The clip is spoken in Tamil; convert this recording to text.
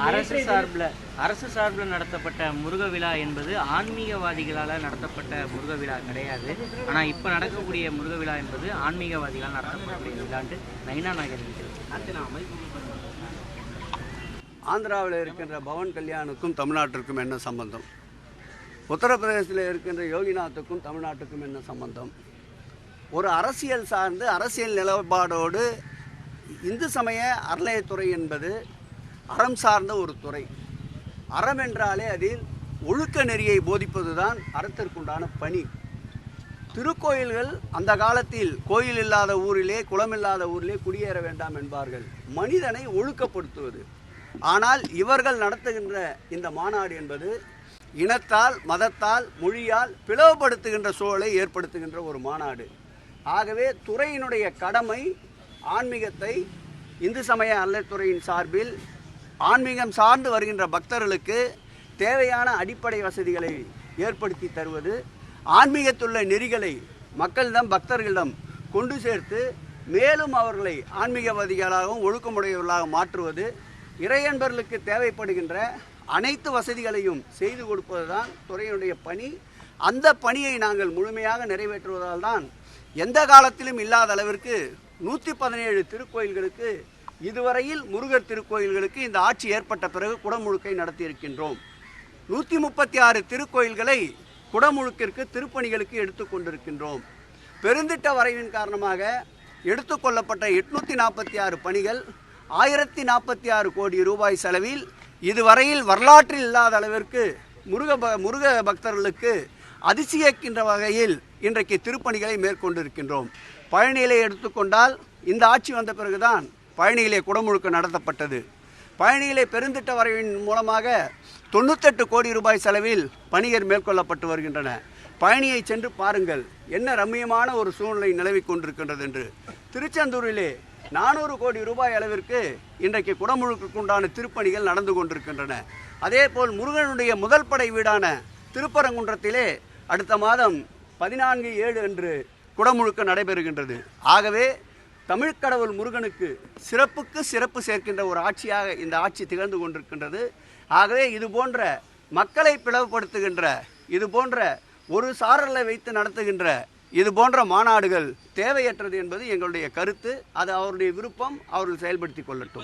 அரசு சார்பில் நடத்தப்பட்ட முருக விழா என்பது ஆன்மீகவாதிகளால் நடத்தப்பட்ட முருக விழா கிடையாது. ஆனால் இப்போ நடக்கக்கூடிய முருக விழா என்பது ஆன்மீகவாதிகளால் நடத்தப்படக்கூடிய விழான்ட்டு நைனா நாயகர். ஆந்திராவில் இருக்கின்ற பவன் கல்யாணுக்கும் தமிழ்நாட்டிற்கும் என்ன சம்பந்தம்? உத்தரப்பிரதேசத்தில் இருக்கின்ற யோகிநாத்துக்கும் தமிழ்நாட்டுக்கும் என்ன சம்பந்தம்? ஒரு அரசியல் சார்ந்து அரசியல் நிலப்பாடோடு இந்து சமய அறநிலையத்துறை என்பது அறம் சார்ந்த ஒரு துறை. அறம் என்றாலே அதில் ஒழுக்க நெறியை போதிப்பது தான் அறத்திற்குண்டான பணி. திருக்கோயில்கள் அந்த காலத்தில் கோயில் இல்லாத ஊரிலே குளமில்லாத ஊரிலே குடியேற வேண்டாம் என்பார்கள், மனிதனை ஒழுக்கப்படுத்துவது. ஆனால் இவர்கள் நடத்துகின்ற இந்த மாநாடு என்பது இனத்தால் மதத்தால் மொழியால் பிளவுபடுத்துகின்ற சூழலை ஏற்படுத்துகின்ற ஒரு மாநாடு. ஆகவே துறையினுடைய கடமை ஆன்மீகத்தை இந்து சமய அறநிலையத்துறையின் சார்பில் ஆன்மீகம் சார்ந்து வருகின்ற பக்தர்களுக்கு தேவையான அடிப்படை வசதிகளை ஏற்படுத்தி தருவது, ஆன்மீகத்துள்ள நெறிகளை மக்களிடம் பக்தர்களிடம் கொண்டு சேர்த்து மேலும் அவர்களை ஆன்மீகவாதிகளாகவும் ஒழுக்கமுடையவர்களாக மாற்றுவது, இறையன்பர்களுக்கு தேவைப்படுகின்ற அனைத்து வசதிகளையும் செய்து கொடுப்பதுதான் துறையினுடைய பணி. அந்த பணியை நாங்கள் முழுமையாக நிறைவேற்றுவதால் தான் எந்த காலத்திலும் இல்லாத அளவிற்கு 117 திருக்கோயில்களுக்கு இதுவரையில் முருகர் திருக்கோயில்களுக்கு இந்த ஆட்சி ஏற்பட்ட பிறகு குடமுழுக்கை நடத்தியிருக்கின்றோம். 136 திருக்கோயில்களை குடமுழுக்கிற்கு திருப்பணிகளுக்கு எடுத்துக்கொண்டிருக்கின்றோம். பெருந்திட்ட வரைவின் காரணமாக எடுத்துக்கொள்ளப்பட்ட 846 பணிகள் 1046 கோடி ரூபாய் செலவில் இதுவரையில் வரலாற்றில் இல்லாத அளவிற்கு முருக பக்தர்களுக்கு அதிசயிக்கின்ற வகையில் இன்றைக்கு திருப்பணிகளை மேற்கொண்டிருக்கின்றோம். பழனியிலே எடுத்துக்கொண்டால் இந்த ஆட்சி வந்த பிறகுதான் பழனியிலே குடமுழுக்கு நடத்தப்பட்டது. பழனியிலே பெருந்திட்ட வரைவின் மூலமாக 98 கோடி ரூபாய் செலவில் பணிகள் மேற்கொள்ளப்பட்டு வருகின்றன. பழனியை சென்று பாருங்கள், என்ன ரம்மியமான ஒரு சூழ்நிலை நிலவி கொண்டிருக்கின்றது என்று. திருச்செந்தூரிலே 400 கோடி ரூபாய் அளவிற்கு இன்றைக்கு குடமுழுக்குண்டான திருப்பணிகள் நடந்து கொண்டிருக்கின்றன. அதேபோல் முருகனுடைய முதல் படை வீடான திருப்பரங்குன்றத்திலே அடுத்த மாதம் 14/7 அன்று குடமுழுக்கு நடைபெறுகின்றது. ஆகவே தமிழ்க்கடவுள் முருகனுக்கு சிறப்புக்கு சிறப்பு சேர்க்கின்ற ஒரு ஆட்சியாக இந்த ஆட்சி திகழ்ந்து கொண்டிருக்கின்றது. ஆகவே இது போன்ற மக்களை பிளவுபடுத்துகின்ற, இது போன்ற ஒரு சாரலை வைத்து நடத்துகின்ற இது போன்ற மாநாடுகள் தேவையற்றது என்பது எங்களுடைய கருத்து. அது அவருடைய விருப்பம், அவர்கள் செயல்படுத்தி கொள்ளட்டும்.